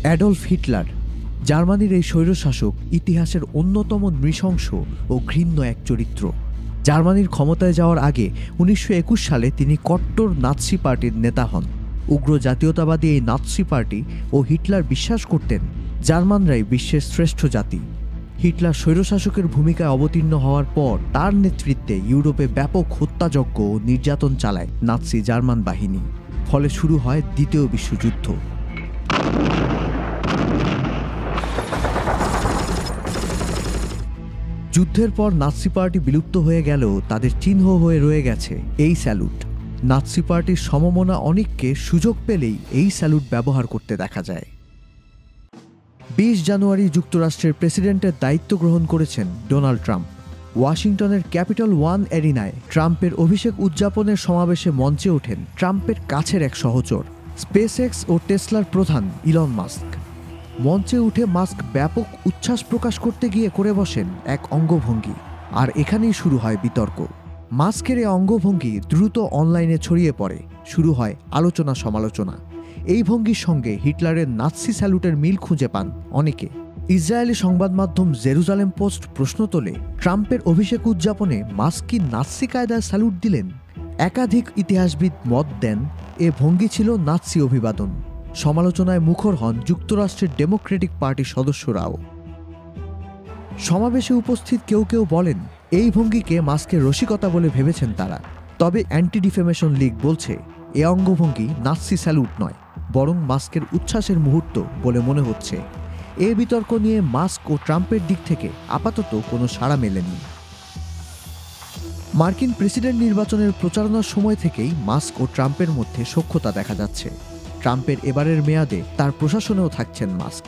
Adolf Hitler, জার্মানির এই স্বৈরশাসক ইতিহাসের অন্যতম নৃশংস ও ঘৃণ্য এক চরিত্র। জার্মানির ক্ষমতায় যাওয়ার আগে 1921 সালে তিনি কট্টর নাৎসি পার্টির নেতা হন। উগ্র জাতীয়তাবাদী এই নাৎসি পার্টি ও হিটলার বিশ্বাস করতেন জার্মানরাই বিশ্বের শ্রেষ্ঠ জাতি। হিটলার স্বৈরশাসকের ভূমিকায় অবতীর্ণ হওয়ার পর তার নেতৃত্বে ইউরোপে ব্যাপক হত্যাযজ্ঞ ও নির্যাতন চালায় নাৎসি জার্মান বাহিনী। ফলে শুরু হয় দ্বিতীয় বিশ্বযুদ্ধ। যুদ্ধের পর নাৎসি পার্টি বিলুপ্ত হয়ে গেলেও তাদের চিহ্ন হয়ে রয়ে গেছে এই স্যালুট। নাৎসি পার্টির সমমনা অনেককে সুযোগ পেলেই এই স্যালুট ব্যবহার করতে দেখা যায়। 20 জানুয়ারি যুক্তরাষ্ট্রের প্রেসিডেন্টের দায়িত্ব গ্রহণ করেছেন ডোনাল্ড ট্রাম্প। ওয়াশিংটনের ক্যাপিটল ওয়ান এরিনায় ট্রাম্পের অভিষেক উদযাপনের সমাবেশে মঞ্চে ওঠেন ট্রাম্পের কাছের এক সহচর, স্পেসএক্স ও টেসলার প্রধান ইলন মাস্ক। মঞ্চে উঠে মাস্ক ব্যাপক উচ্ছ্বাস প্রকাশ করতে গিয়ে করে বসেন এক অঙ্গভঙ্গি, আর এখানেই শুরু হয় বিতর্ক। মাস্কের এই অঙ্গভঙ্গি দ্রুত অনলাইনে ছড়িয়ে পড়ে, শুরু হয় আলোচনা সমালোচনা। এই ভঙ্গির সঙ্গে হিটলারের নাৎসি স্যালুটের মিল খুঁজে পান অনেকে। ইসরায়েলি সংবাদ মাধ্যম জেরুজালেম পোস্ট প্রশ্ন তোলে, ট্রাম্পের অভিষেক উদযাপনে মাস্ক কি নাৎসি কায়দায় স্যালুট দিলেন? একাধিক ইতিহাসবিদ মত দেন এ ভঙ্গি ছিল নাৎসি অভিবাদন। সমালোচনায় মুখর হন যুক্তরাষ্ট্রের ডেমোক্রেটিক পার্টির সদস্যরাও। সমাবেশে উপস্থিত কেউ কেউ বলেন এই ভঙ্গিকে মাস্কের রসিকতা বলে ভেবেছেন তারা। তবে অ্যান্টি ডিফেমেশন লীগ বলছে এ অঙ্গভঙ্গি নাৎসি স্যালুট নয়, বরং মাস্কের উচ্ছ্বাসের মুহূর্ত বলে মনে হচ্ছে। এ বিতর্ক নিয়ে মাস্ক ও ট্রাম্পের দিক থেকে আপাতত কোনো সাড়া মেলেনি। মার্কিন প্রেসিডেন্ট নির্বাচনের প্রচারণার সময় থেকেই মাস্ক ও ট্রাম্পের মধ্যে সখ্যতা দেখা যাচ্ছে। ট্রাম্পের এবারের মেয়াদে তার প্রশাসনেও থাকছেন মাস্ক।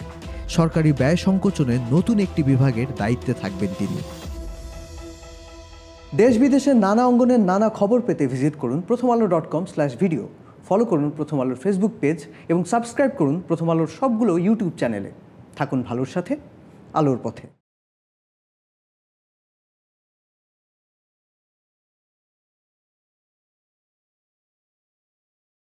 সরকারি ব্যয় সংকোচনে নতুন একটি বিভাগের দায়িত্বে থাকবেন তিনি। দেশ বিদেশের নানা অঙ্গনের নানা খবর পেতে ভিজিট করুন prothomalo.com/video। ফলো করুন প্রথম আলোর ফেসবুক পেজ এবং সাবস্ক্রাইব করুন প্রথম আলোর সবগুলো ইউটিউব চ্যানেলে। থাকুন ভালোর সাথে, আলোর পথে।